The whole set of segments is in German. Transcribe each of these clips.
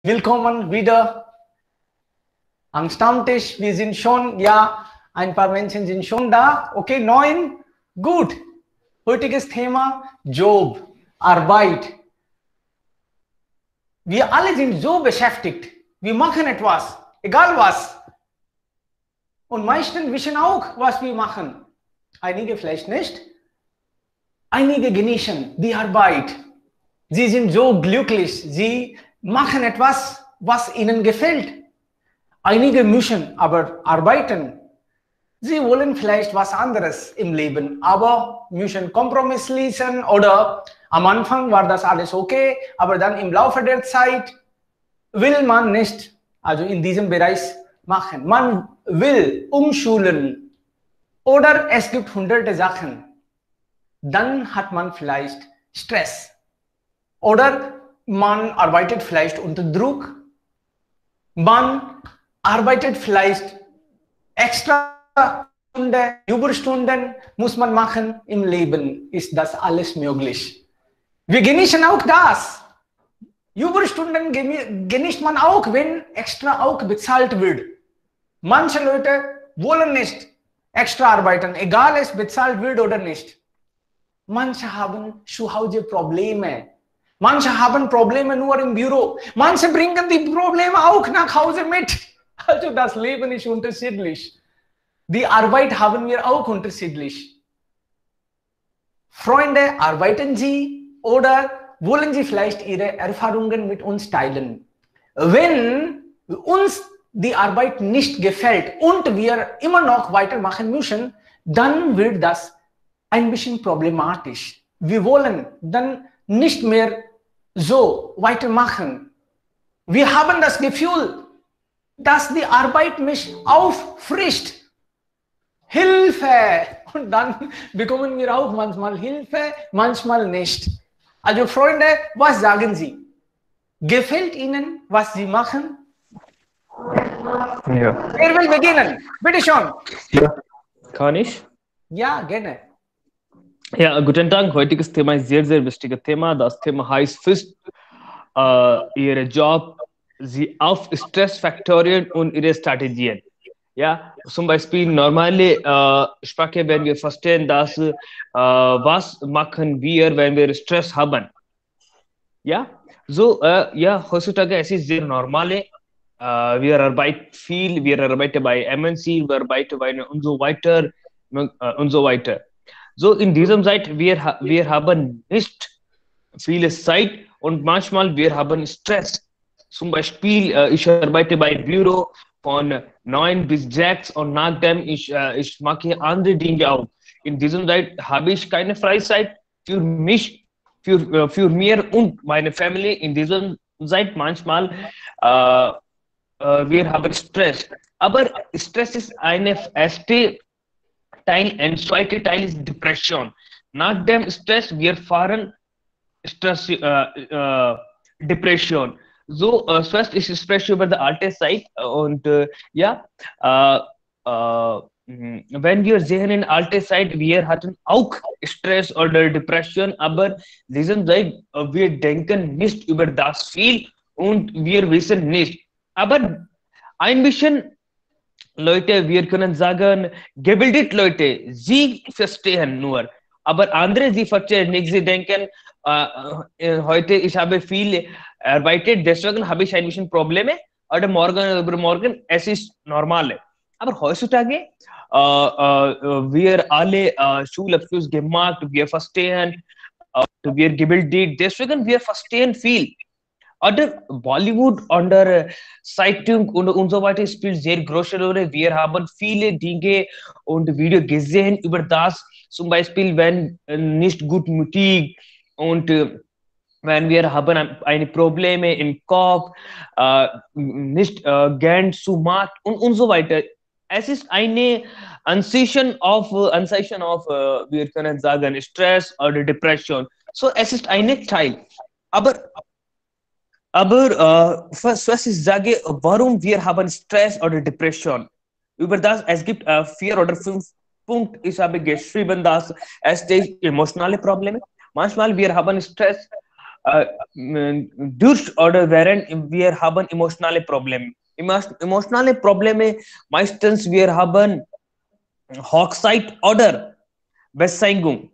Willkommen wieder am Stammtisch. Wir sind schon, ja, ein paar Menschen sind schon da. Okay, 9. Gut. Heutiges Thema Job, Arbeit. Wir alle sind so beschäftigt. Wir machen etwas, egal was. Und meistens wissen auch, was wir machen. Einige vielleicht nicht. Einige genießen die Arbeit. Sie sind so glücklich. Sie machen etwas, was ihnen gefällt. Einige müssen aber arbeiten. Sie wollen vielleicht was anderes im Leben, aber müssen Kompromiss schließen oder am Anfang war das alles okay, aber dann im Laufe der Zeit will man nicht, also in diesem Bereich machen. Man will umschulen oder es gibt hunderte Sachen. Dann hat man vielleicht Stress oder man arbeitet vielleicht unter Druck. Man arbeitet vielleicht extra Stunden, Überstunden muss man machen. Im Leben ist das alles möglich. Wir genießen auch das. Überstunden genießt man auch, wenn extra auch bezahlt wird. Manche Leute wollen nicht extra arbeiten, egal es bezahlt wird oder nicht. Manche haben zu Hause Probleme. Manche haben Probleme nur im Büro. Manche bringen die Probleme auch nach Hause mit. Also das Leben ist unterschiedlich. Die Arbeit haben wir auch unterschiedlich. Freunde, arbeiten Sie oder wollen Sie vielleicht Ihre Erfahrungen mit uns teilen? Wenn uns die Arbeit nicht gefällt und wir immer noch weitermachen müssen, dann wird das ein bisschen problematisch. Wir wollen dann nicht mehr so weitermachen. Wir haben das Gefühl, dass die Arbeit mich auffrischt. Hilfe! Und dann bekommen wir auch manchmal Hilfe, manchmal nicht. Also Freunde, was sagen Sie? Gefällt Ihnen, was Sie machen? Ja. Wer will beginnen? Bitte schon. Ja, kann ich? Ja, gerne. Ja, guten Tag. Heutiges Thema ist sehr, sehr wichtiges Thema. Das Thema heißt First, Ihre Job, Sie auf Stressfaktoren und Ihre Strategien. Ja, zum Beispiel normale Sprache, wenn wir verstehen, dass was machen wir, wenn wir Stress haben. Ja, so, ja, heutzutage es ist sehr normale. Wir arbeiten viel, wir arbeiten bei MNC, wir arbeiten bei und so weiter und so weiter. So in diesem Zeit, wir haben nicht viele Zeit und manchmal wir haben Stress. Zum Beispiel, ich arbeite bei Büro von 9 bis 6 und nachdem ich mache andere Dinge auch. In diesem Zeit habe ich keine Freizeit für mich, für mir und meine Familie. In diesem Zeit manchmal wir haben Stress. Aber Stress ist eine erste Teil und zweite Teil ist Depression. Nach dem Stress, wir fahren Stress, Depression. So, zuerst ich spreche über die alte Zeit und ja, äh, wenn wir sehen in alte Zeit, wir hatten auch Stress oder Depression, aber diesen Zeit, wir denken nicht über das viel und wir wissen nicht. Aber ein bisschen Leute, wir können sagen, gebildet Leute, sie verstehen nur, aber andere, sie verstehen nicht, sie denken, heute, ich habe viel arbeitet, deswegen habe ich ein bisschen Probleme, oder morgen übermorgen, es ist normal. Aber heutzutage, wir alle Schulabschluss gemacht, wir verstehen, wir gebildet, deswegen wir verstehen viel. Oder Bollywood oder Zeitung und so weiter spielt sehr große Rolle. Wir haben viele Dinge und Videos gesehen über das. Zum Beispiel, wenn nicht gut mutig und wenn wir haben eine Probleme im Kopf, nicht gern zu macht und so weiter. Es ist eine Anzeichen of wir können sagen, Stress oder Depression. So, es ist eine Teil. Aber was ich sage, warum wir haben Stress oder Depression? Über das, es gibt 4 oder 5 Punkte, ich habe geschrieben, dass es gibt emotionale Probleme. Manchmal wir haben Stress durch oder während wir haben emotionale Probleme. Emotionale Probleme meistens wir haben Hochzeit oder Beschäftigung.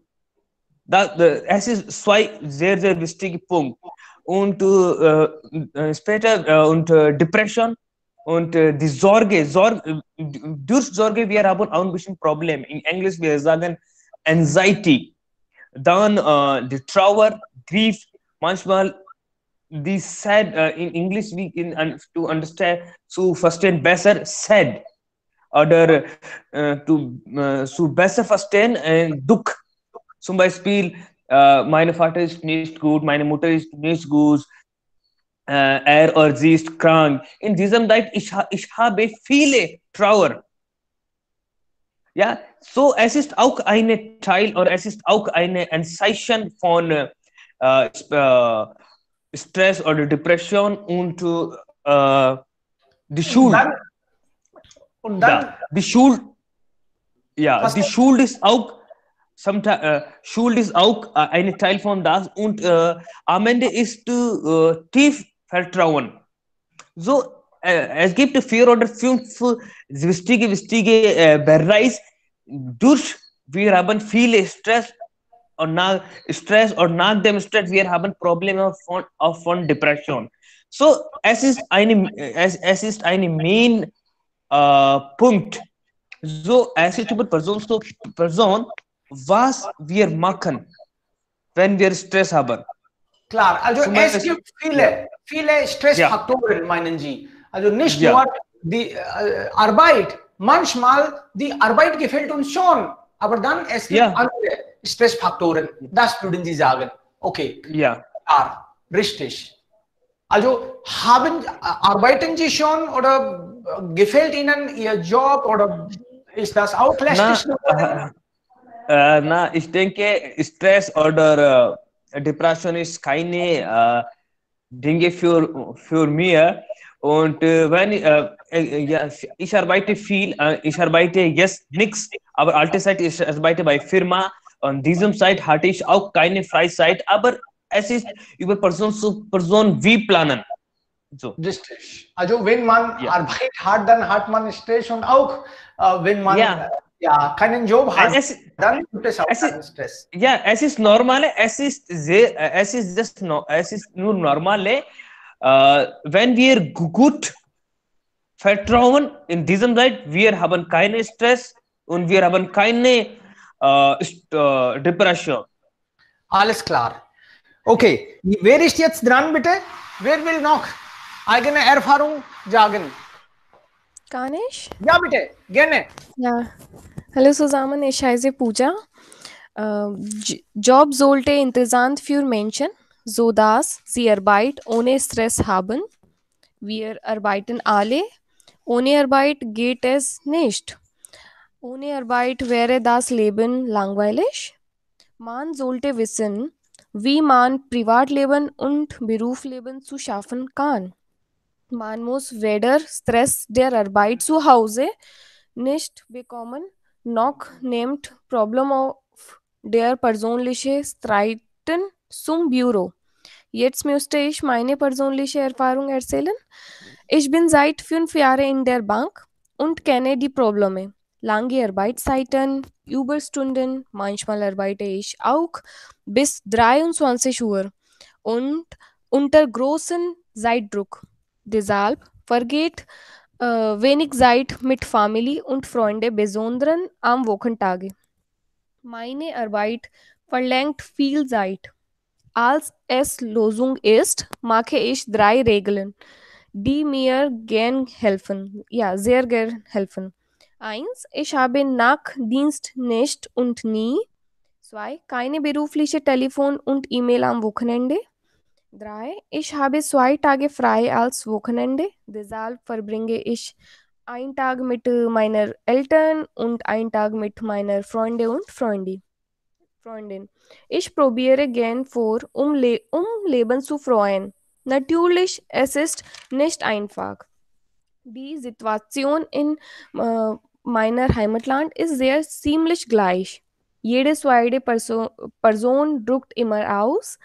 Es ist zwei sehr, sehr wichtige Punkte. Und später Depression und die Sorge, durch Sorge wir haben auch ein bisschen Problem. In Englisch wir sagen Anxiety. Dann die Trauer, Grief, manchmal die sad, in English we can to understand, zu verstehen besser, sad. Oder zu besser verstehen, Duck. Zum Beispiel, mein Vater ist nicht gut, meine Mutter ist nicht gut, er oder sie ist krank. In diesem Zeit, ich habe viele Trauer. Ja, so es ist auch eine Teil oder es ist auch eine Sensation von Stress oder Depression und die Schuld. Und dann Ja, die Schuld, ja, die Schuld ist auch Schuld ist auch ein Teil von das und am Ende ist tief Vertrauen. So, es gibt 4 oder 5 wichtige Bereiche, durch wir haben viele Stress und nach dem Stress wir haben Probleme von Depression. So, es ist eine Main Punkt. So, es ist über Person zu Person, was wir machen, wenn wir Stress haben. Klar, also es gibt viele Stressfaktoren, meinen Sie. Also nicht nur die Arbeit. Manchmal die Arbeit gefällt uns schon, aber dann es gibt andere Stressfaktoren. Das würden Sie sagen. Okay. Ja. Klar, richtig. Also arbeiten Sie schon oder gefällt Ihnen Ihr Job oder ist das auch lästig? Ich denke, Stress oder Depression ist keine Dinge für mich. Und wenn ich arbeite viel, ich arbeite jetzt nichts, aber alte Zeit, ich arbeite bei Firma. An diesem Zeit hatte ich auch keine Freizeit, aber es ist über Person zu Person wie planen. So. Richtig. Also wenn man Arbeit hat, dann hat man Stress und auch wenn man keinen Job hat, dann gibt es auch keinen Stress. Ja, es ist normal, es ist nur normal, wenn wir gut vertrauen in diesem Zeit, wir haben keinen Stress und wir haben keine Depression. Alles klar. Okay, wer ist jetzt dran, bitte? Wer will noch eigene Erfahrung sagen? Kann ich? Ja, bitte, gerne. Ja. Hallo zusammen, ich heiße Pooja. Job sollte interessant für Menschen, so dass sie Arbeit ohne Stress haben. Wir arbeiten alle. Ohne Arbeit geht es nicht. Ohne Arbeit wäre das Leben langweilig. Man sollte wissen, wie man Privatleben und Berufsleben zu schaffen kann. Man muss weder Stress der Arbeit zu Hause nicht bekommen, noch nimmt Problem auf der persönliche Streiten zum Büro. Jetzt möchte ich meine persönliche Erfahrung erzählen. Ich bin seit 5 Jahren in der Bank und kenne die Probleme. Lange Arbeitszeiten, Überstunden, manchmal arbeite ich auch bis 23 Uhr und unter großem Zeitdruck. Deshalb vergeht wenig Zeit mit Familie und Freunde, besonders am Wochentage. Meine Arbeit verlangt viel Zeit. Als es Lösung ist, mache ich 3 Regeln, die mir gern helfen. Ja, sehr gern helfen. 1. Ich habe Nachtdienst nicht und nie. 2. Keine berufliche Telefon- und E-Mail am Wochenende. 3. Ich habe 2 Tage frei als Wochenende. Deshalb verbringe ich einen Tag mit meinen Eltern und einen Tag mit meiner Freunde und Freundin. Ich probiere gern vor, um Leben zu freuen. Natürlich, es ist nicht einfach. Die Situation in meiner Heimatland ist sehr ziemlich gleich. Jede zweite Person drückt immer aus,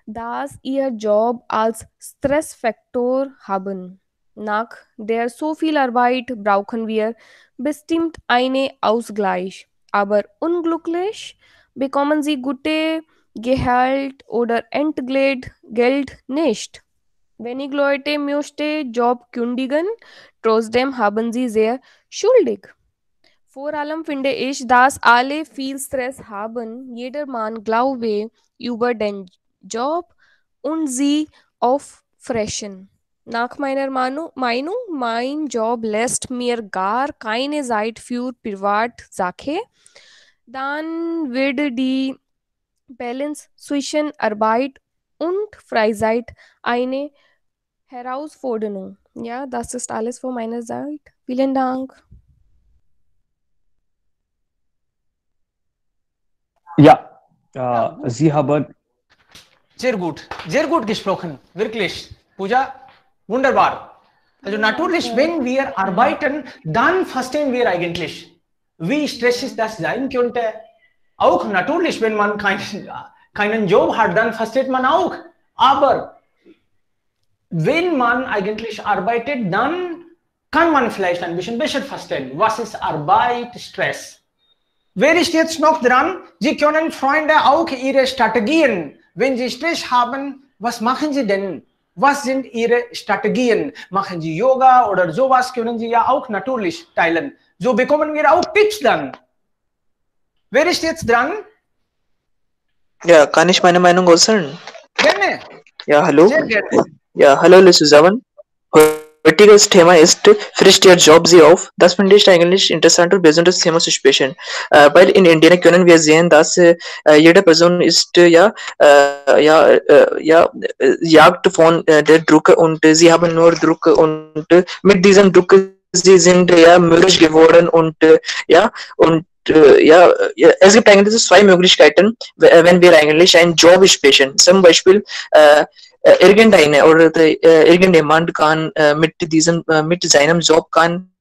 dass ihr Job als Stressfaktor haben. Nach der so viel Arbeit brauchen wir bestimmt einen Ausgleich. Aber unglücklich bekommen sie gute Gehalt oder Entgelt nicht. Wenig Leute möchten Job kündigen, trotzdem haben sie sehr schuldig. Vor allem finde ich, dass alle viel Stress haben. Jedermann glaube über den Job und sie auffressen. Nach meiner Meinung, mein Job lässt mir gar keine Zeit für Privatsache. Dann würde die Balance zwischen Arbeit und Freizeit eine Herausforderung. Ja, das ist alles von meiner Seite. Vielen Dank. Ja, Sie haben sehr gut gesprochen, wirklich. Pooja, wunderbar. Also natürlich, wenn wir arbeiten, dann verstehen wir eigentlich, wie stressig das sein könnte. Auch natürlich, wenn man keinen Job hat, dann versteht man auch. Aber wenn man eigentlich arbeitet, dann kann man vielleicht ein bisschen besser verstehen, was ist Arbeit, Stress. Wer ist jetzt noch dran? Sie können, Freunde, auch Ihre Strategien, wenn Sie Stress haben, was machen Sie denn? Was sind Ihre Strategien? Machen Sie Yoga oder sowas, können Sie ja auch natürlich teilen. So bekommen wir auch Tipps dann. Wer ist jetzt dran? Ja, kann ich meine Meinung äußern? Gerne. Ja, hallo. Sehr gerne. Ja, hallo, alle zusammen. Heutiges Thema ist, frisst ihr Job sie auf? Das finde ich eigentlich interessant und besonderes Thema zu sprechen. Weil in Indien können wir sehen, dass jede Person ist jagt von der Druck und sie haben nur Druck und mit diesem Druck sie sind mürrisch geworden und es gibt eigentlich zwei Möglichkeiten, wenn wir eigentlich einen Job sprechen. Zum Beispiel irgendeine oder irgendjemand kann mit seinem Job kann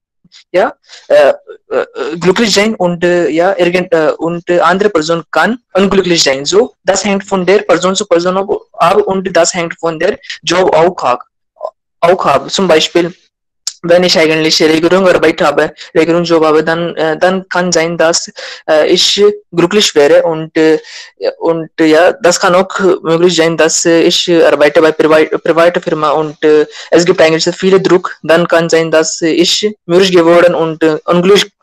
glücklich sein und und andere Person kann unglücklich sein. So, das hängt von der Person zu Person ab und das hängt von der Job auch ab. Zum Beispiel, wenn ich eigentlich Regierungsarbeit habe, Regierungsjob habe, dann kann sein, dass ich glücklich wäre und das kann auch möglich sein, dass ich arbeite bei private Firma und es gibt eigentlich so viele Druck, dann kann sein, dass ich mürrisch geworden und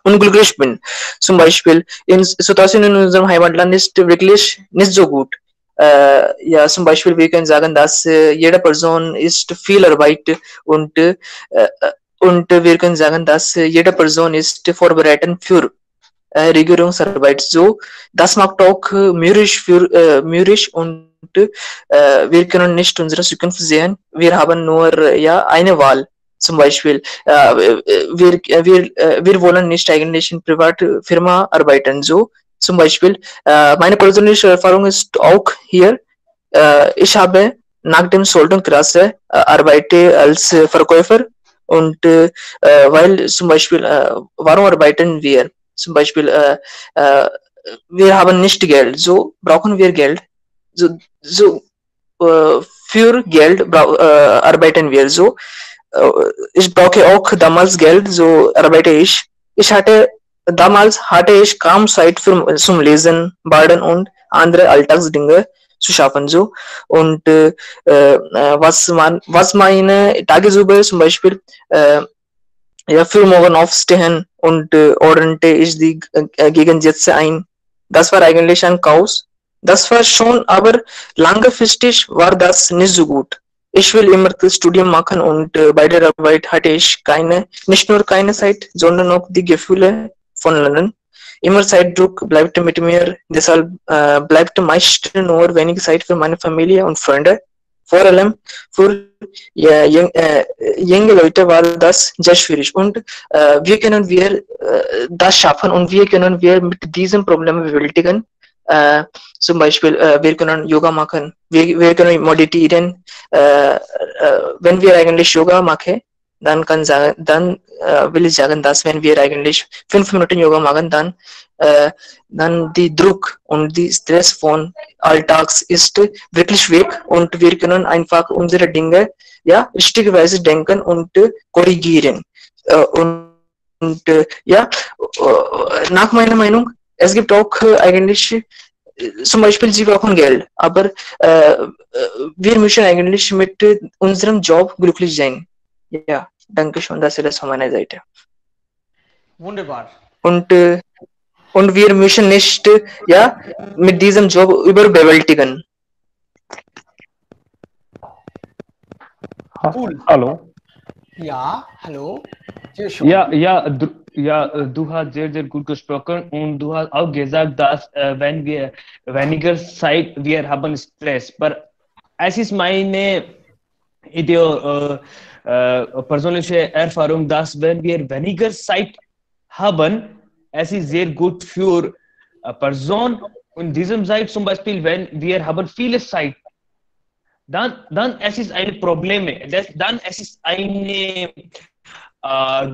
unglücklich bin. Zum Beispiel Situation in unserem Heimatland ist wirklich nicht so gut. Zum Beispiel wir können sagen, dass jede Person ist viel Arbeit und wir können sagen, dass jede Person ist vorbereitet für Regierungsarbeit. So, das macht auch mürrisch und wir können nicht unsere Zukunft sehen. Wir haben nur eine Wahl. Zum Beispiel, wir wollen nicht eigentlich in private Firma arbeiten. So, zum Beispiel, meine persönliche Erfahrung ist auch hier. Ich habe nach dem Soldenklasse arbeite als Verkäufer. Und weil zum Beispiel, warum arbeiten wir? Zum Beispiel, wir haben nicht Geld, so brauchen wir Geld. Für Geld arbeiten wir so. Ich brauche auch damals Geld, so arbeite ich. Damals hatte ich kaum Zeit zum Lesen, Baden und andere Alltagsdinge zu schaffen. So. Und was meine Tagesüber zum Beispiel früh morgen aufstehen und ordnete ich die Gegensätze ein. Das war eigentlich ein Chaos. Das war schon, aber langfristig war das nicht so gut. Ich will immer das Studium machen und bei der Arbeit hatte ich nicht nur keine Zeit, sondern auch die Gefühle von Lernen. Immer Zeitdruck bleibt mit mir, deshalb bleibt meist nur wenig Zeit für meine Familie und Freunde. Vor allem für junge Leute war das sehr schwierig und wie können wir das schaffen und wie können wir mit diesen Problemen bewältigen? Zum Beispiel, wir können Yoga machen, wir können meditieren. Wenn wir eigentlich Yoga machen, dann will ich sagen, dass wenn wir eigentlich 5 Minuten Yoga machen, dann die Druck und die Stress von Alltags ist wirklich weg und wir können einfach unsere Dinge ja richtigweise denken und korrigieren. Nach meiner Meinung, es gibt auch eigentlich zum Beispiel, sie brauchen Geld, aber wir müssen eigentlich mit unserem Job glücklich sein. Ja, danke schön, das ist das von meiner Seite. Wunderbar. Und wir müssen nicht ja, mit diesem Job überbewältigen. Cool. Hallo. Ja, hallo. Sehr schön. Du hast sehr, sehr gut gesprochen und du hast auch gesagt, dass wenn wir weniger Zeit, wir haben Stress. Aber es ist meine persönliche Erfahrung, dass wenn wir weniger Zeit haben, es ist sehr gut für eine Person. Und in diesem Zeit zum Beispiel, wenn wir haben viele Zeit, dann es ist ein Problem. Dann es ist eine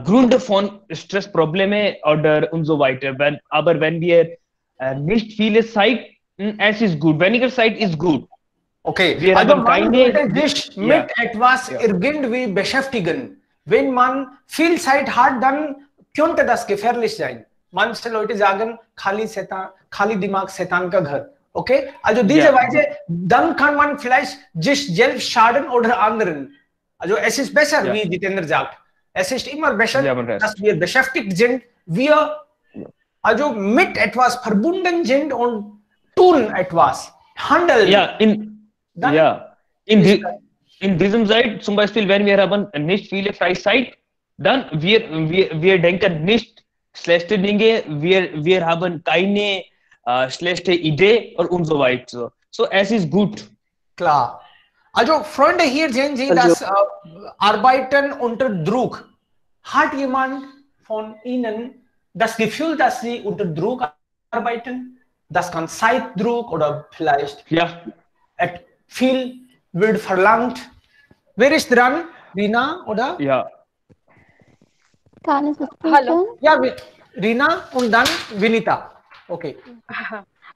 Gründe von Stressprobleme oder und so weiter. Aber wenn wir nicht viele Zeit, es ist gut. Weniger Zeit ist gut. Okay, Wir also haben man keine. sollte sich mit etwas irgendwie beschäftigen. Wenn man viel Zeit hat, dann könnte das gefährlich sein. Manche Leute sagen, Khali Dimag Setan ka Ghar. Okay, also diese Weise, dann kann man vielleicht sich selbst schaden oder anderen. Also es ist besser, wie Jitendra sagt. Es ist immer besser, dass wir beschäftigt sind, wir also mit etwas verbunden sind und tun etwas, handeln. In diesem Zeit, zum Beispiel, wenn wir haben nicht viele Freizeit, dann wir denken nicht schlechte Dinge, wir haben keine schlechte Idee und so weiter. So, es ist gut. Klar. Also, Freunde, hier sehen Sie das Arbeiten unter Druck. Hat jemand von Ihnen das Gefühl, dass Sie unter Druck arbeiten? Das kann Zeitdruck oder vielleicht viel wird verlangt. Wer ist dran? Rina, oder? Ja. Kann ich Hallo. Ja, Rina und dann Vinita. Okay.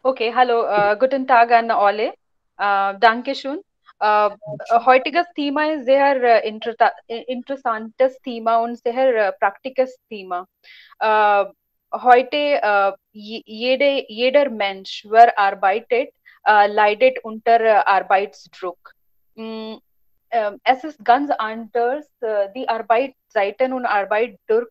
Okay, hallo. Guten Tag an alle. Dankeschön. Heutiges Thema ist sehr interessantes Thema und sehr praktisches Thema. Heute jeder Mensch, wer arbeitet, leidet unter Arbeitsdruck. Es ist ganz anders. Die Arbeitszeiten und Arbeitsdruck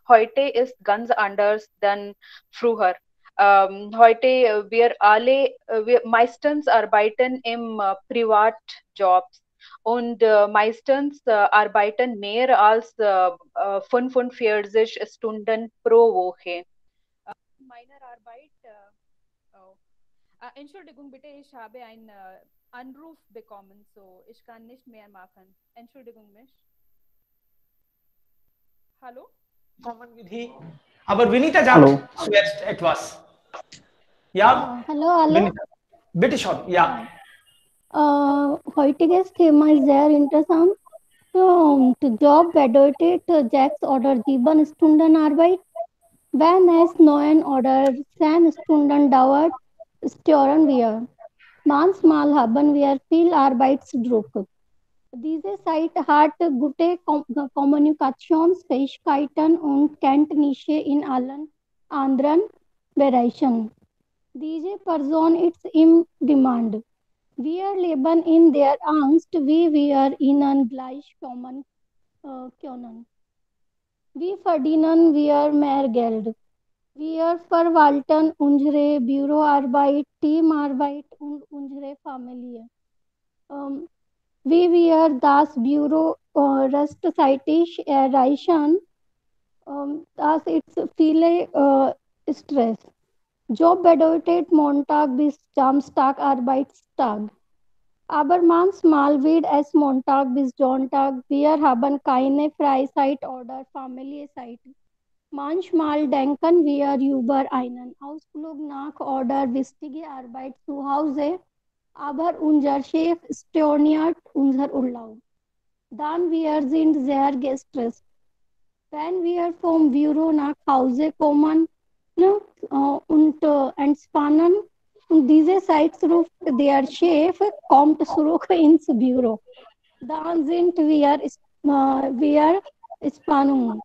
heute ist ganz anders als früher. Heute wir meistens arbeiten im Privatjobs und meistens arbeiten mehr als 45 Stunden pro Woche. Meine Arbeit, Entschuldigung bitte, ich habe einen Anruf bekommen, so ich kann nicht mehr machen. Entschuldigung mich. Hallo? Aber Vinita sagt zuerst etwas. Ja? Hallo, Vinita. Bitte schon, ja. Heutiges Thema ist sehr interessant. Job bedeutet 6 oder 7 Stunden Arbeit. Wenn es 9 oder 10 Stunden dauert, stören wir. Manchmal haben wir viel Arbeitsdruck. Diese Zeit hat gute Kommunikationsfähigkeiten und Kenntnisse in allen anderen Bereichen. Diese Person ist in Demand. Wir leben in der Angst, wie wir ihnen gleichkommen können. Wie verdienen wir mehr Geld? Wir verwalten unsere Büroarbeit, Teamarbeit und unsere Familie. Wie wir das Büro rechtzeitig erreichen, das ist viele Stress. Job bedeutet Montag bis Samstag Arbeitstag. Aber manchmal wird es Montag bis Sonntag. Wir haben keine Freizeit oder Familienzeit. Manchmal denken wir über einen Ausflug nach oder wichtige Arbeit zu Hause, aber unser Chef storniert unser Urlaub. dann wir sind sehr gestresst. Wenn wir vom Büro nach Hause kommen, ne, und entspannen, und diese Zeit ruft der Chef, kommt zurück ins Büro. Dann sind wir Spannung.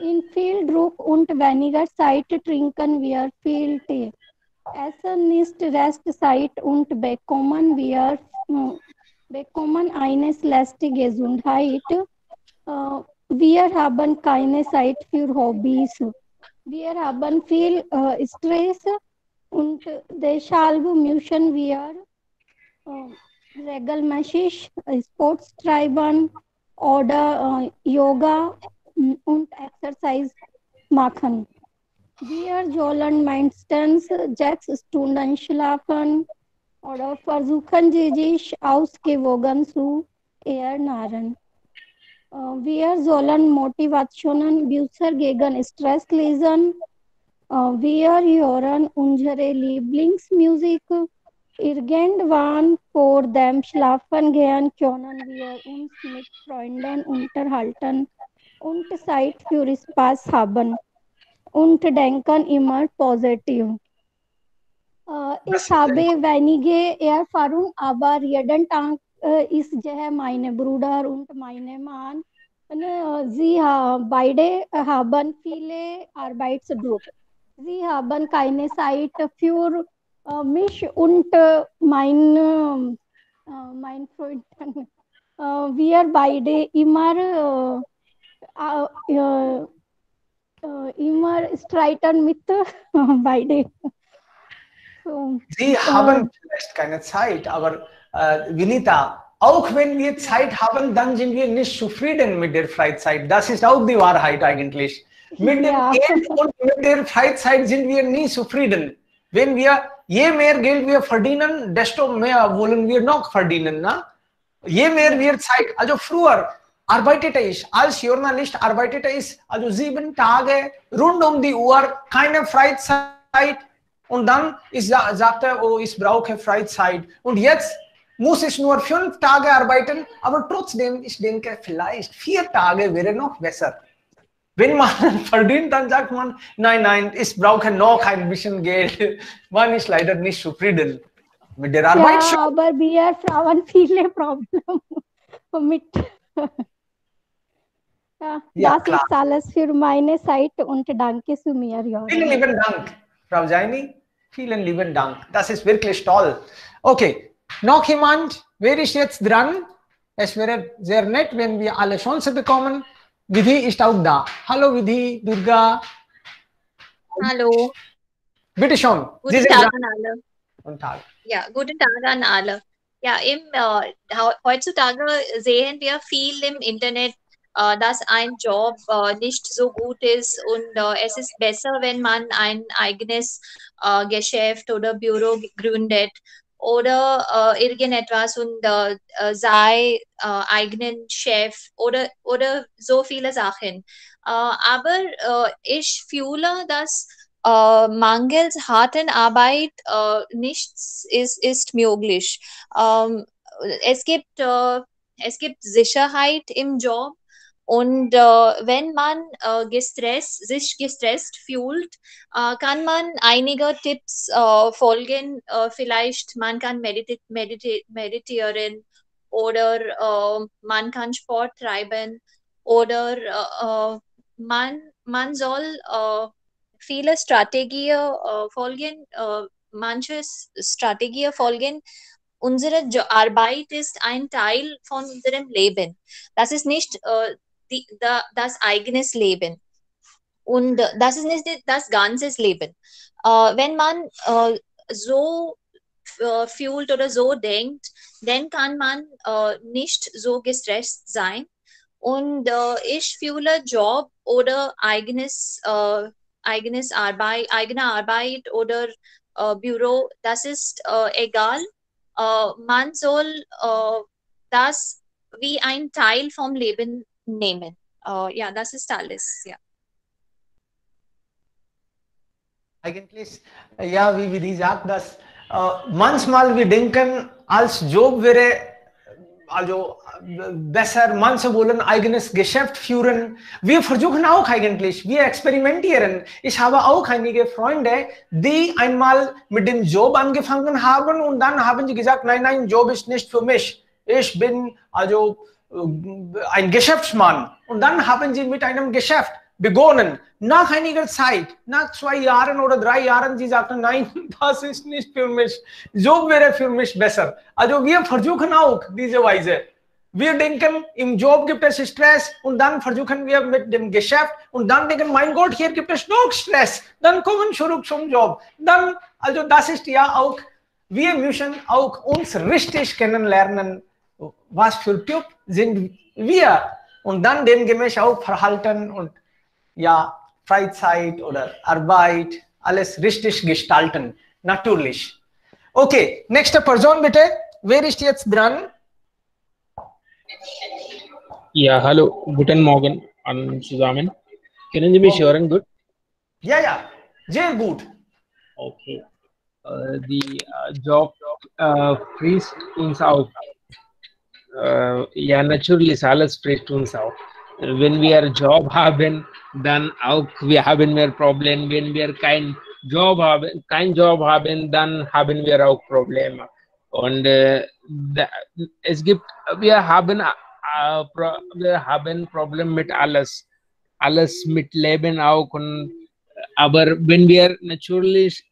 In viel Druck und weniger Zeit trinken wir viel Tee. Essen ist Restzeit und bekommen eine schlechte Gesundheit. Wir haben keine Zeit für Hobbys. Wir haben viel Stress und deshalb müssen wir regelmäßig Sports treiben oder Yoga und Exercise machen. Wir sollen meistens 6 Stunden schlafen oder versuchen, sich ausgewogen zu ernähren. Wir sollen Motivationsbücher gegen Stress lesen. Wir hören unsere Lieblingsmusik. Irgendwann vor dem Schlafengehen können wir uns mit Freunden unterhalten und Zeit für Spaß haben und denken immer positiv. Ich habe wenige Erfahrung, aber jeden Tag ist mein Bruder und meine Mann, sie beide haben viele Arbeitsdruck. Sie haben keine Zeit für mich und mein Freund. Wir beide immer streiten mit beide. So, Sie haben vielleicht keine Zeit, aber Vinita, auch wenn wir Zeit haben, dann sind wir nicht zufrieden mit der Freizeit. Das ist auch die Wahrheit eigentlich. Mit dem Ja. Geld und mit der Freizeit sind wir nie zufrieden. Wenn wir je mehr Geld wir verdienen, desto mehr wollen wir noch verdienen. Na? Je mehr wir Zeit, also früher arbeitete ich als Journalist, arbeitete ich also 7 Tage rund um die Uhr, keine Freizeit. Und dann sagte, oh, ich brauche Freizeit. Und jetzt muss ich nur 5 Tage arbeiten, aber trotzdem, ich denke, vielleicht 4 Tage wäre noch besser. Wenn man verdient, dann sagt man, nein, ich brauche noch ein bisschen Geld. Man ist leider nicht zufrieden mit der Arbeit. Ja, aber wir Frauen viele Probleme mit. Ja, Ja, das klar. ist alles für meine Seite und danke zu mir, Joran. Vielen lieben Dank, Frau Jaini. Vielen lieben Dank. Das ist wirklich toll. Okay, noch jemand? Wer ist jetzt dran? Es wäre sehr nett, wenn wir alle Chance bekommen. Vidhi ist auch da. Hallo Vidhi, Durga. Hallo. Bitte schon. Guten Tag an alle. Guten Tag. Ja, guten Tag an alle. Ja, heutzutage sehen wir viel im Internet, dass ein Job nicht so gut ist und es ist besser, wenn man ein eigenes Geschäft oder Büro gründet oder irgendetwas und sei eigenen Chef oder so viele Sachen. Aber ich fühle, dass mangels harten Arbeit nichts ist möglich. Es gibt Sicherheit im Job und wenn man sich gestresst fühlt, kann man einige Tipps folgen. Vielleicht man kann meditieren oder man kann Sport treiben oder man soll viele Strategien folgen, manche Strategien folgen. Unsere Arbeit ist ein Teil von unserem Leben. Das ist nicht das eigenes Leben. Und das ist nicht das ganze Leben. Wenn man so fühlt oder so denkt, dann kann man nicht so gestresst sein. Und ich fühle Job oder eigene Arbeit oder Büro, das ist egal. Man soll das wie ein Teil vom Leben nehmen. Ja, das ist alles. Ja. Eigentlich, ja, wie die sagt, dass manchmal wir denken, als Job wäre also besser, manche wollen eigenes Geschäft führen. Wir versuchen auch eigentlich, wir experimentieren. Ich habe auch einige Freunde, die einmal mit dem Job angefangen haben und dann haben sie gesagt, nein, nein, Job ist nicht für mich. Ich bin also ein Geschäftsmann. Und dann haben sie mit einem Geschäft begonnen. Nach einiger Zeit, nach 2 Jahren oder 3 Jahren, sie sagten, nein, das ist nicht für mich. Job wäre für mich besser. Also wir versuchen auch diese Weise. Wir denken, im Job gibt es Stress und dann versuchen wir mit dem Geschäft und dann denken, mein Gott, hier gibt es noch Stress. Dann kommen zurück zum Job. Dann, also das ist ja auch, wir müssen auch uns richtig kennenlernen, was für Typ sind wir und dann demgemäß auch verhalten und ja, Freizeit oder Arbeit, alles richtig gestalten, natürlich. Okay, nächste Person bitte. Wer ist jetzt dran? Ja, hallo, guten Morgen an zusammen. Können Sie mich hören gut? Ja, ja, sehr gut. Okay. Die Job frisst uns auf. Ja, natürlich, alles frisst uns auf. Wenn wir Job haben, dann auch wir haben mehr Probleme. Wenn wir keinen Job haben, dann haben wir auch Probleme. Und es gibt, wir haben Probleme mit alles mit Leben auch. Und, aber wenn wir natürlich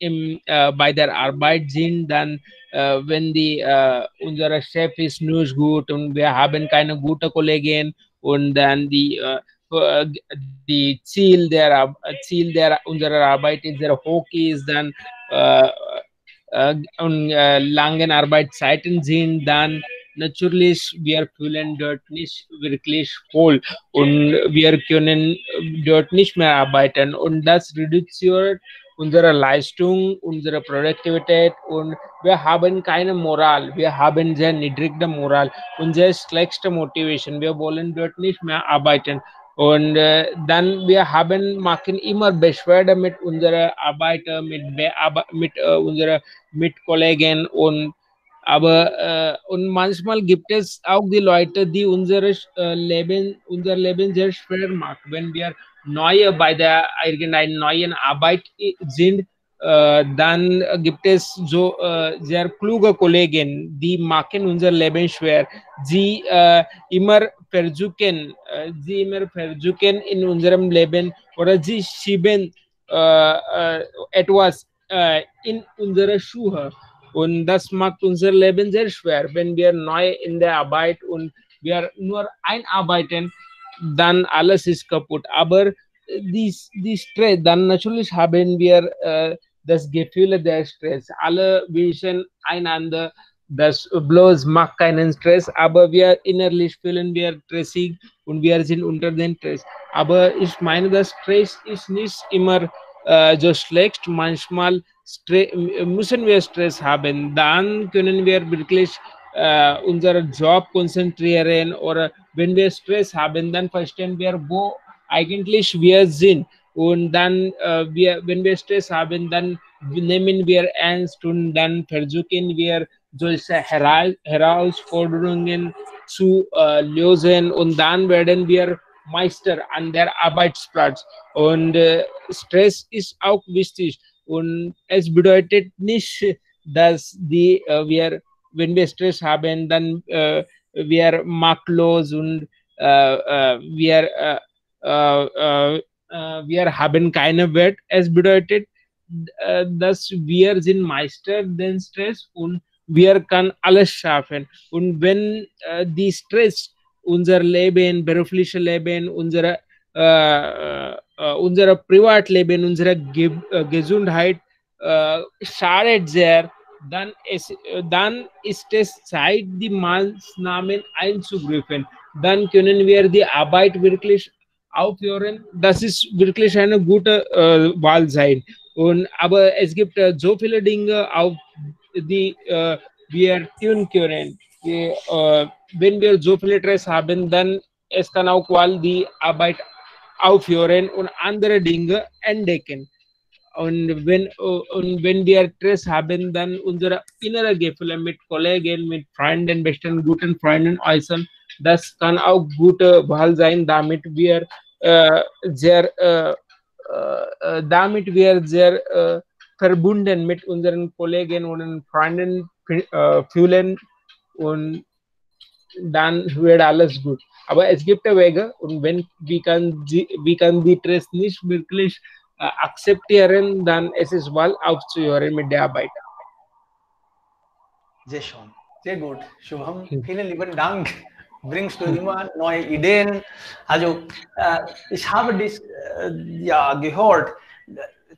bei der Arbeit sind, dann wenn unser Chef ist nicht gut und wir haben keine gute Kollegin und dann die Ziel unserer Arbeit ist sehr hoch ist, dann und lange Arbeitszeiten sind, dann natürlich wir fühlen dort nicht wirklich wohl und wir können dort nicht mehr arbeiten und das reduziert unsere Leistung, unsere Produktivität und wir haben keine Moral, wir haben sehr niedrige Moral und sehr schlechte Motivation, wir wollen dort nicht mehr arbeiten und dann wir machen immer Beschwerde mit unserer Arbeiter, mit unserer Mitkollegen und aber und manchmal gibt es auch die Leute, die unser Leben sehr schwer machen. Wenn wir bei irgendeiner neuen Arbeit sind, dann gibt es so sehr kluge Kollegen, die machen unser Leben schwer. Sie immer versuchen in unserem Leben oder sie schieben etwas in unsere Schuhe. Und das macht unser Leben sehr schwer. Wenn wir neu in der Arbeit und wir nur einarbeiten, dann alles ist kaputt. Aber die Stress, dann natürlich haben wir das Gefühl der Stress. Alle wissen einander, das bloß macht keinen Stress, aber wir innerlich fühlen wir stressig und wir sind unter dem Stress. Aber ich meine, das Stress ist nicht immer so schlecht. Manchmal müssen wir Stress haben, dann können wir wirklich unseren Job konzentrieren oder wenn wir Stress haben, dann verstehen wir, wo eigentlich wir sind und dann wenn wir Stress haben, dann nehmen wir ernst und dann versuchen wir solche Herausforderungen zu lösen und dann werden wir Meister an der Arbeitsplatz und Stress ist auch wichtig. Und es bedeutet nicht, dass wenn wir Stress haben, dann wir machtlos und wir haben keine Wert. Es bedeutet, dass wir sind Meister den Stress und wir können alles schaffen. Und wenn die Stress unser Leben, berufliches Leben, unser Privatleben, unsere Gesundheit schadet sehr, dann ist es Zeit, die Maßnahmen einzugreifen. Dann können wir die Arbeit wirklich aufhören. Das ist wirklich eine gute Wahl sein. Aber es gibt so viele Dinge, auf die wir tun können. Wenn wir so viel Stress haben, dann es kann auch die Arbeit aufhören und andere Dinge entdecken. und wenn wir Stress haben, dann unsere innere Gefühle mit Kollegen, mit Freunden, besten guten Freunden äußern. Das kann auch gute Wahl sein, damit wir sehr verbunden mit unseren Kollegen und Freunden fühlen und dann wird alles gut. Aber es gibt Wege und wenn wir kann die Stress nicht wirklich akzeptieren, dann es ist mal aufzuhören mit der Arbeit. Sehr schön, sehr gut. Shubham, vielen lieben Dank. Bringst du immer neue Ideen. Also, ich habe das ja gehört.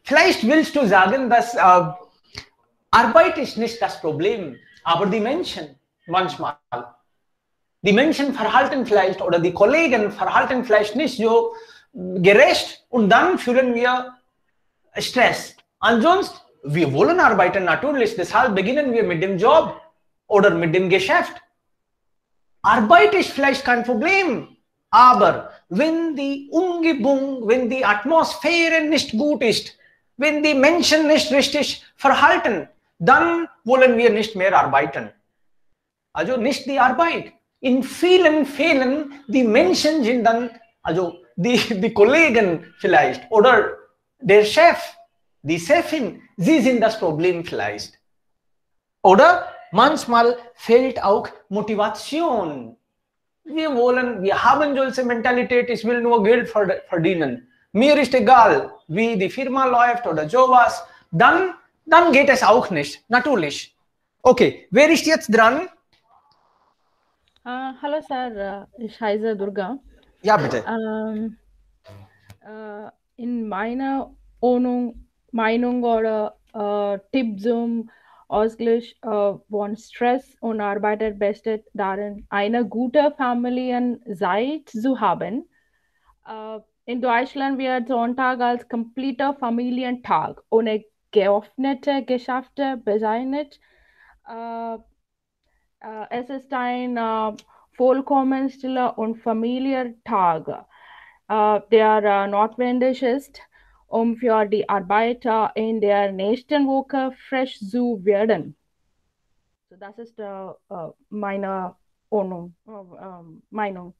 Vielleicht willst du sagen, dass Arbeit ist nicht das Problem, aber die Menschen manchmal. Die Menschen verhalten vielleicht oder die Kollegen verhalten vielleicht nicht so gerecht und dann fühlen wir Stress. Ansonsten, wir wollen arbeiten natürlich, deshalb beginnen wir mit dem Job oder mit dem Geschäft. Arbeit ist vielleicht kein Problem, aber wenn die Umgebung, wenn die Atmosphäre nicht gut ist, wenn die Menschen nicht richtig verhalten, dann wollen wir nicht mehr arbeiten. Also nicht die Arbeit. In vielen Fällen, die Menschen sind dann, also die Kollegen vielleicht oder der Chef, die Chefin, sie sind das Problem vielleicht. Oder manchmal fehlt auch Motivation. Wir haben solche Mentalität, ich will nur Geld verdienen. Mir ist egal, wie die Firma läuft oder sowas. Dann geht es auch nicht, natürlich. Okay, wer ist jetzt dran? Hallo Sir, ich heiße Durga. Ja, bitte. In meiner Meinung oder Tipp zum Ausgleich von Stress und Arbeit besteht darin, eine gute Familienzeit zu haben. In Deutschland wird Sonntag als kompletter Familientag ohne geöffnete Geschäfte bezeichnet. Es ist ein vollkommen stiller und familiärer Tag, der notwendig ist, um für die Arbeiter in der nächsten Woche frisch zu werden. So, das ist meine Meinung.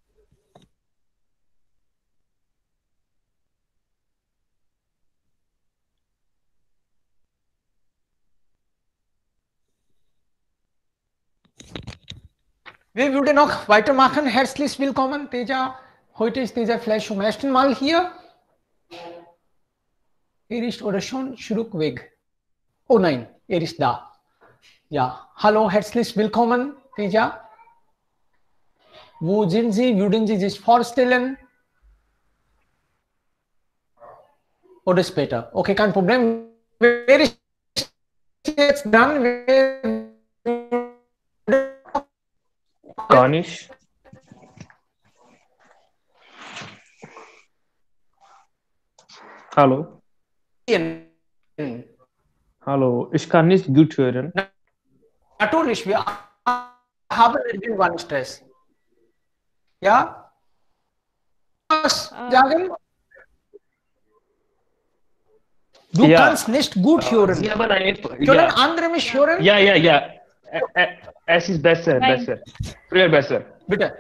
Wir würden noch weitermachen. Herzlich willkommen, Teja. Heute ist Teja vielleicht zum ersten Mal hier. Er ist oder schon zurückweg. Oh nein, er ist da. Ja, hallo, herzlich willkommen, Teja. Wo sind Sie? Würden Sie sich vorstellen? Oder später? Okay, kein Problem. Wer ist jetzt dran? Gar nicht. Hallo. Hallo, ich kann nicht gut hören. Natürlich, wir haben irgendwann Stress. Ja? Was sagen? Du Ja. kannst nicht gut hören. Sie haben eine, Können andere mich hören? ja. Es ist besser, Nein. besser. Früher besser. Bitte.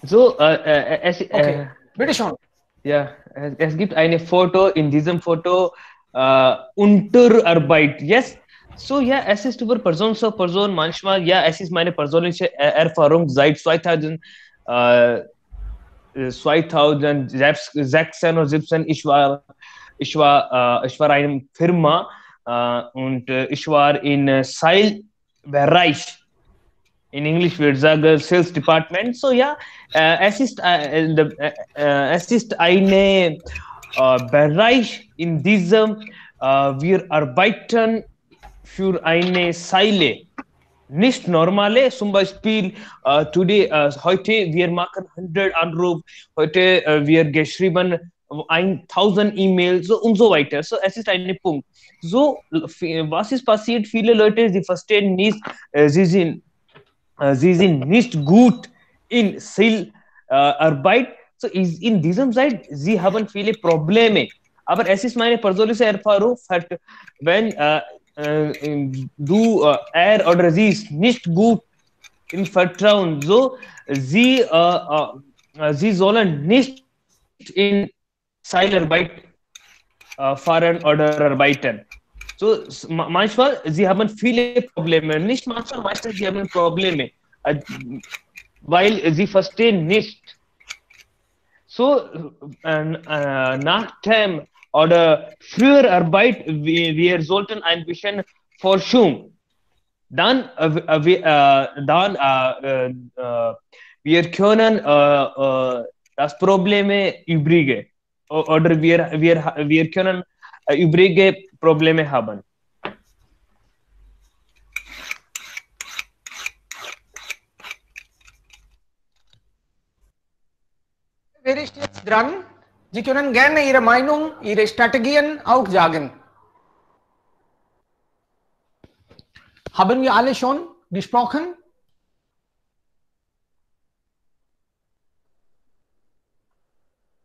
So, Okay, bitte schon. ja, es gibt eine Foto, in diesem Foto Unterarbeit. Yes. So, ja, es ist über Person zu Person manchmal, ja, es ist meine persönliche Erfahrung seit 2016 oder 17. Ich war eine Firma und ich war in Sales-Bereich. In Englisch würde ich sagen Sales Department. So ja, es ist ein Bereich, in diesem wir arbeiten für eine Seile. Nicht normale, zum Beispiel heute wir machen 100 Anrufe, heute wir geschrieben 1000 E-Mails so und so weiter. So es ist ein Punkt. So was ist passiert? Viele Leute, sie verstehen nicht, sie sind nicht gut in Arbeit. So in diesem Zeit, sie haben viele Probleme. Aber es ist meine persönliche Erfahrung, wenn du er oder sie ist nicht gut im Vertrauen, so sie sollen nicht in Zeitarbeit fahren oder arbeiten. So manchmal sie haben viele Probleme, nicht manchmal, meistens sie haben Probleme, weil sie verstehen nicht. So nach dem oder früher Arbeit, wir sollten ein bisschen Forschung. Dann wir können das Probleme übrige oder wir können übrige Probleme haben. Wer ist jetzt dran? Sie können gerne Ihre Meinung, Ihre Strategien auch sagen. Haben wir alle schon gesprochen?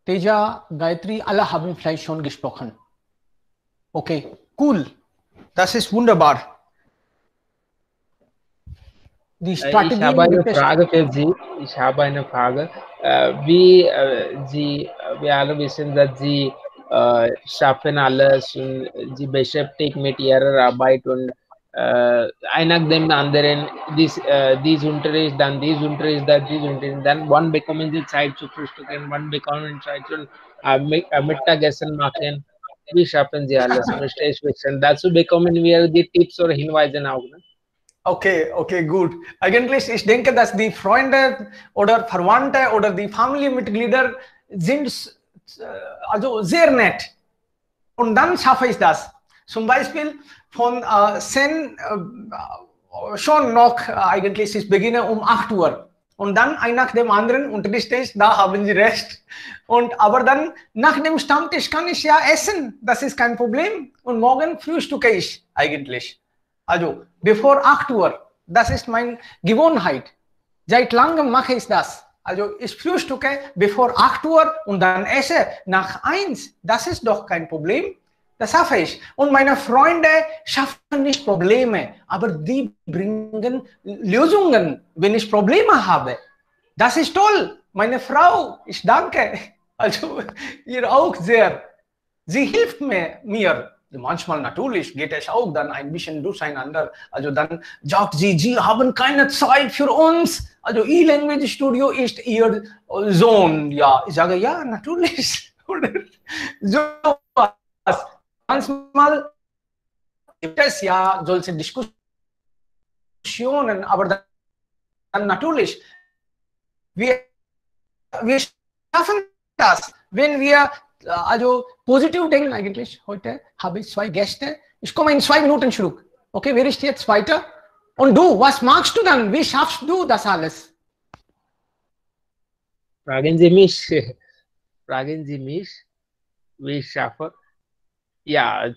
Teja, Gayatri, alle haben vielleicht schon gesprochen. Okay, cool. Das ist wunderbar. Die Strategie. Ich habe eine Frage für Sie. Ich habe eine Frage. Wie wir alle wissen, dass Sie schaffen alles und Sie beschäftigen mit Ihrer Arbeit und einer dem anderen dies Unterricht, dann dies Unterricht, dann dies Unterricht, dann one bekommen Sie Zeit zu frühstücken, one bekommen Zeit zu Mittagessen machen. Wie schaffen Sie alles? Möchte ich wissen. Dazu bekommen wir die Tipps oder Hinweise auch. Ne? Okay, okay, gut. Eigentlich, ich denke, dass die Freunde oder Verwandte oder die Familienmitglieder sind also sehr nett. Und dann schaffe ich das. Zum Beispiel von Sen schon noch eigentlich, ich beginne um 8 Uhr. Und dann ein nach dem anderen Unterricht ist, da haben Sie recht. Aber dann nach dem Stammtisch kann ich ja essen. Das ist kein Problem. Und morgen frühstücke ich eigentlich. Also bevor 8 Uhr, das ist meine Gewohnheit. Seit langem mache ich das. Also ich frühstücke bevor 8 Uhr und dann esse nach 1. Das ist doch kein Problem. Das schaffe ich. Und meine Freunde schaffen nicht Probleme, aber die bringen Lösungen, wenn ich Probleme habe. Das ist toll. Meine Frau, ich danke. Also ihr auch sehr. Sie hilft mir. Manchmal natürlich geht es auch dann ein bisschen durcheinander. Also dann sagt sie, Sie haben keine Zeit für uns. Also E-Language Studio ist Ihr Sohn. Ja, ich sage, ja, natürlich. So was. Manchmal gibt es ja solche Diskussionen, aber dann natürlich, wir schaffen das, wenn wir also positiv denken eigentlich. Heute habe ich 2 Gäste. Ich komme in 2 Minuten zurück. Okay, wer ist jetzt weiter? Und du, was magst du dann? Wie schaffst du das alles? Fragen Sie mich, wie ich schaffe. Ja,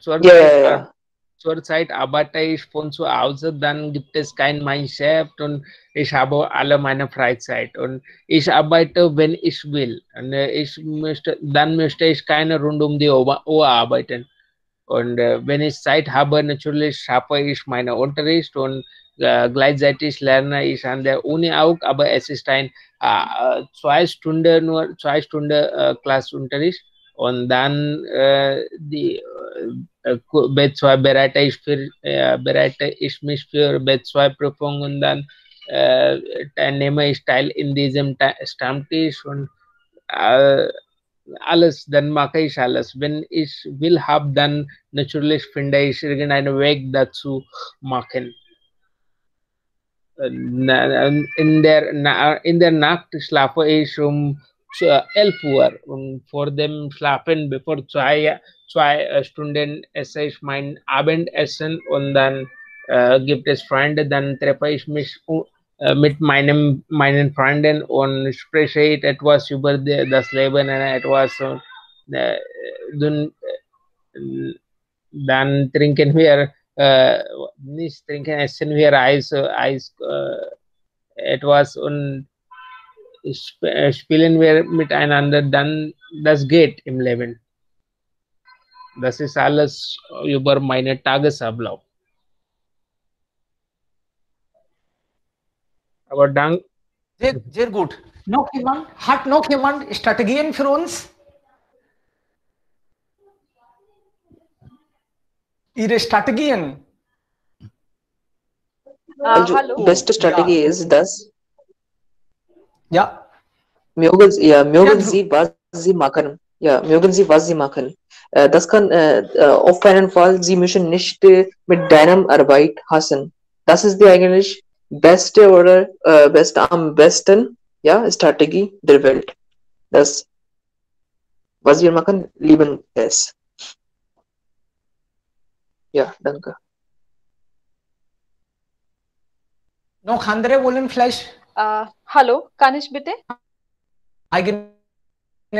zurzeit arbeite ich von zu Hause, dann gibt es kein mein Chef und ich habe alle meine Freizeit und ich arbeite, wenn ich will. Und dann möchte ich keine rund um die Uhr arbeiten. Und wenn ich Zeit habe, natürlich schaffe ich meinen Unterricht und gleichzeitig lerne ich an der Uni auch, aber es ist ein 2 Stunden Klassunterricht. Und dann B2 bereite ich mich für B2 Prüfung und dann nehme ich teil in diesem Stammtisch und alles, dann mache ich alles. Wenn ich will habe, dann natürlich finde ich irgendeinen Weg dazu machen. In der Nacht schlafe ich um 11 Uhr und vor dem Schlafen, bevor 2 Stunden esse ich mein Abendessen und dann gibt es Freunde, dann treffe ich mich mit meinen Freunden und spreche etwas über das Leben und etwas dann trinken wir essen wir Eis etwas und spielen wir miteinander, dann das geht im Leben. Das ist alles über meine Tagesablauf. Aber dank Sehr, sehr gut. Hat noch jemand Strategien für uns? Ihre Strategien? Also, Hallo. beste Strategie ist das, Ja. mögen Dhruv. Sie, was Sie machen. Ja, mögen Sie, was Sie machen. Das kann auf keinen Fall, Sie müssen nicht mit deinem Arbeit hassen. Das ist die eigentlich beste oder am besten, ja, Strategie der Welt. Das, was wir machen, lieben es. Ja, danke. Noch andere wollen vielleicht Hallo, kann ich bitte? eigene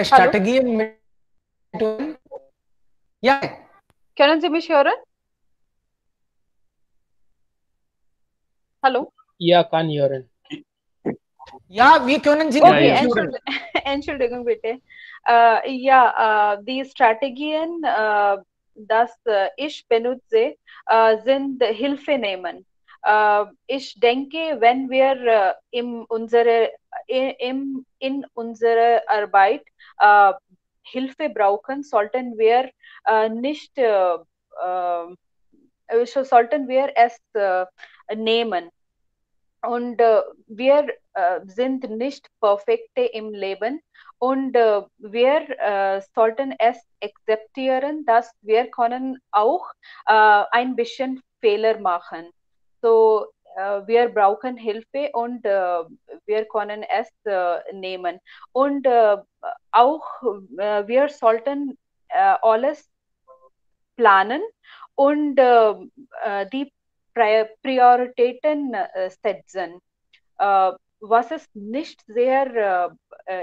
Strategien mit? Ja. Können Sie mich hören? Hallo? Ja, kann hören. Ja, wir können Sie Okay, hören. Entschuldigung bitte. Die Strategien, das ich benutze, sind Hilfe nehmen. Ich denke, wenn wir in unserer Arbeit Hilfe brauchen, sollten wir es nehmen. Und wir sind nicht perfekte im Leben und wir sollten es akzeptieren, dass wir können auch ein bisschen Fehler machen. So wir brauchen Hilfe und wir können es nehmen. Und auch wir sollten alles planen und die Prioritäten setzen. Was ist nicht sehr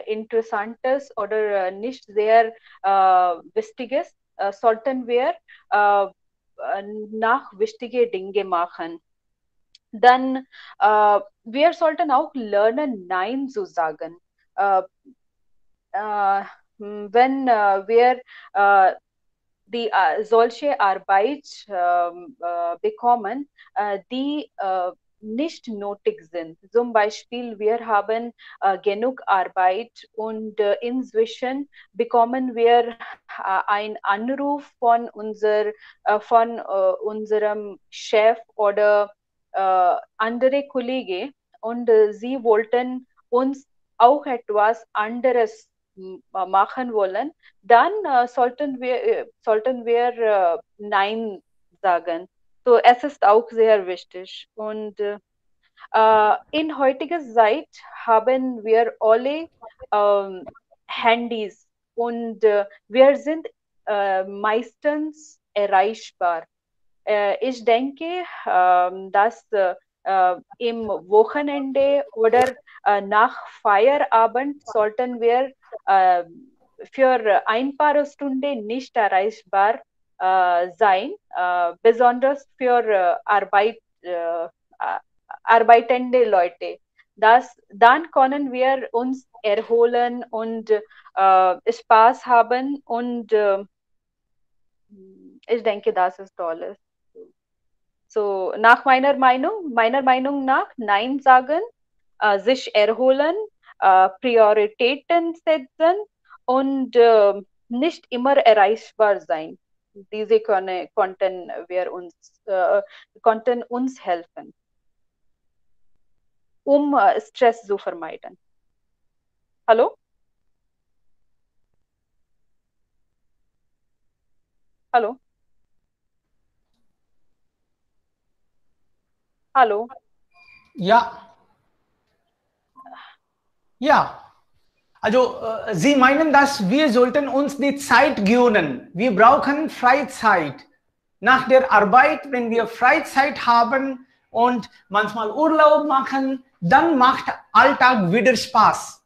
Interessantes oder nicht sehr Wichtiges, sollten wir nach wichtige Dinge machen. Dann wir sollten auch lernen, Nein zu sagen. Wenn wir die solche Arbeit bekommen, die nicht nötig sind. Zum Beispiel, wir haben genug Arbeit und inzwischen bekommen wir einen Anruf von unserem Chef oder andere Kollegen und sie wollten uns auch etwas anderes machen wollen, dann sollten wir Nein sagen. So, es ist auch sehr wichtig. Und in heutiger Zeit haben wir alle Handys und wir sind meistens erreichbar. Ich denke, dass im Wochenende oder nach Feierabend sollten wir für ein paar Stunden nicht erreichbar sein, besonders für arbeitende Leute. Dann können wir uns erholen und Spaß haben und ich denke, das ist toll. So, nach meiner Meinung nach, Nein sagen, sich erholen, Prioritäten setzen und nicht immer erreichbar sein. Diese konnten uns helfen, um Stress zu vermeiden. Hallo? Hallo? Hallo? Ja. Ja. Also, Sie meinen, dass wir sollten uns die Zeit gönnen. Wir brauchen Freizeit. Nach der Arbeit, wenn wir Freizeit haben und manchmal Urlaub machen, dann macht Alltag wieder Spaß.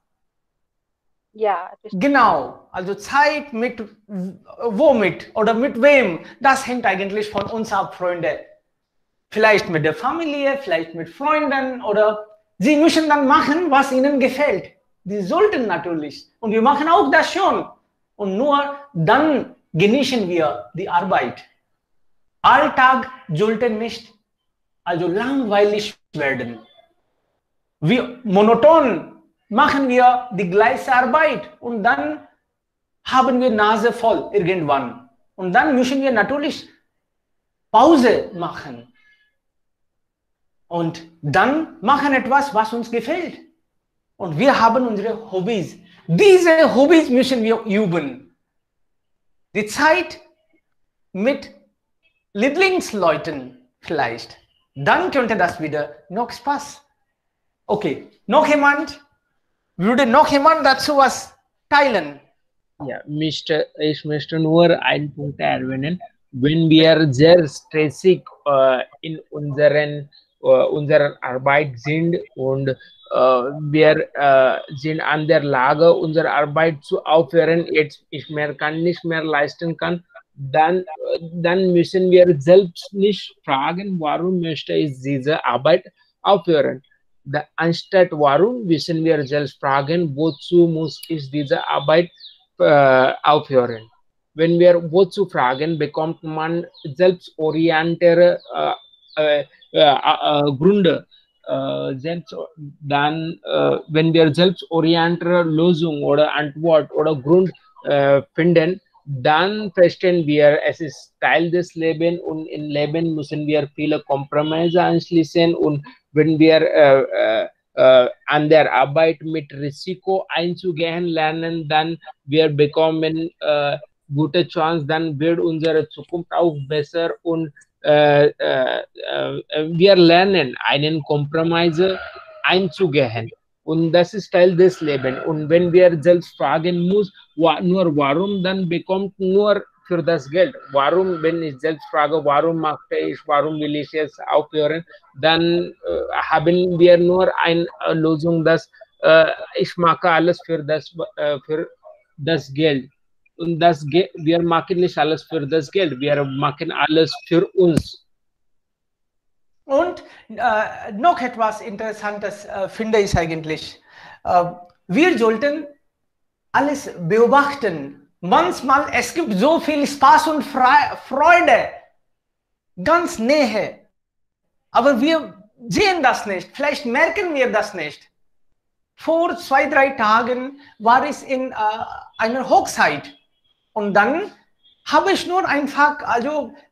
Ja. Genau. Also Zeit mit womit oder mit wem, das hängt eigentlich von uns ab, Freunde. Vielleicht mit der Familie, vielleicht mit Freunden oder Sie müssen dann machen, was Ihnen gefällt. Die sollten natürlich. Und wir machen auch das schon. Und nur dann genießen wir die Arbeit. Alltag sollte nicht also langweilig werden. Wir monoton machen wir die gleiche Arbeit und dann haben wir Nase voll irgendwann. Und dann müssen wir natürlich Pause machen. Und dann machen etwas, was uns gefällt. Und wir haben unsere Hobbys. Diese Hobbys müssen wir üben. Die Zeit mit Lieblingsleuten vielleicht. Dann könnte das wieder noch Spaß. Okay, noch jemand? Würde noch jemand dazu was teilen? Ja, ich möchte nur einen Punkt erwähnen. Wenn wir sehr stressig in unserer Arbeit sind und wir sind an der Lage, unsere Arbeit zu aufhören, jetzt kann nicht mehr leisten kann, dann müssen wir selbst nicht fragen, warum möchte ich diese Arbeit aufhören. Anstatt warum müssen wir selbst fragen, wozu muss ich diese Arbeit aufhören. Wenn wir wozu fragen, bekommt man selbstorientierte Gründe. Dann, wenn wir selbstorientierte Lösung oder Antwort oder Grund finden, dann verstehen wir, es ist Teil des Lebens und im Leben müssen wir viele Kompromisse anschließen und wenn wir an der Arbeit mit Risiko einzugehen lernen, dann wir bekommen gute Chance, dann wird unsere Zukunft auch besser und wir lernen einen Kompromiss einzugehen. Und das ist Teil des Lebens. Und wenn wir selbst fragen muss, nur warum, dann bekommt nur für das Geld. Warum, wenn ich selbst frage, warum mache ich, warum will ich jetzt aufhören, dann haben wir nur eine Lösung, dass ich mache alles für das Geld. Und wir machen nicht alles für das Geld, wir machen alles für uns. Und noch etwas Interessantes finde ich eigentlich. Wir sollten alles beobachten. Manchmal, es gibt so viel Spaß und Freude, ganz Nähe. Aber wir sehen das nicht. Vielleicht merken wir das nicht. Vor 2, 3 Tagen war ich in einer Hochzeit. Und dann habe ich nur einfach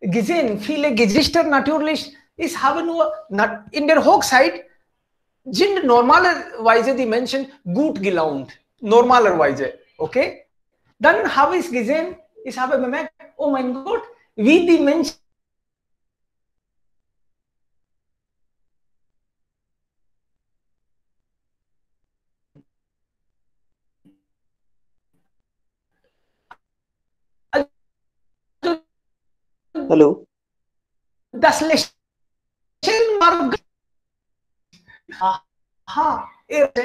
gesehen, viele Gesichter natürlich. Ich habe nur, in der Hochzeit sind normalerweise die Menschen gut gelaunt. Normalerweise, okay? Dann habe ich gesehen, ich habe bemerkt, oh mein Gott, wie die Menschen Hallo? das Lächeln war. Aha,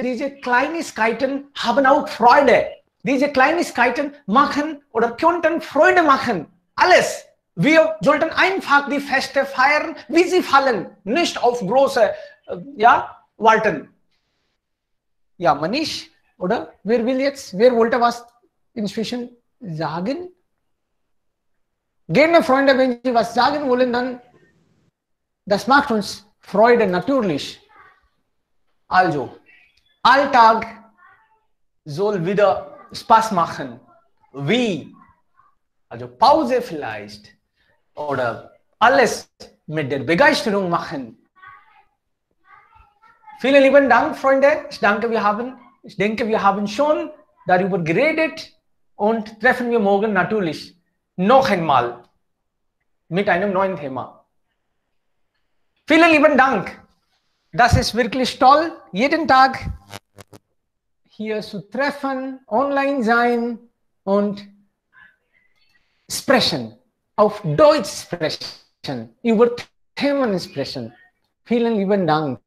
diese Kleinigkeiten haben auch Freude. Diese Kleinigkeiten machen oder könnten Freude machen. Alles. Wir sollten einfach die Feste feiern, wie sie fallen. Nicht auf große, warten. Ja, Manish, oder? Wer wollte was inzwischen sagen? Gerne, Freunde, wenn Sie was sagen wollen, dann, das macht uns Freude, natürlich. Also, Alltag soll wieder Spaß machen. Wie? Also Pause vielleicht. Oder alles mit der Begeisterung machen. Vielen lieben Dank, Freunde. Ich denke, wir haben schon darüber geredet und treffen wir morgen natürlich noch einmal mit einem neuen Thema. Vielen lieben Dank. Das ist wirklich toll, jeden Tag hier zu treffen, online sein und sprechen, auf Deutsch sprechen, über Themen sprechen. Vielen lieben Dank.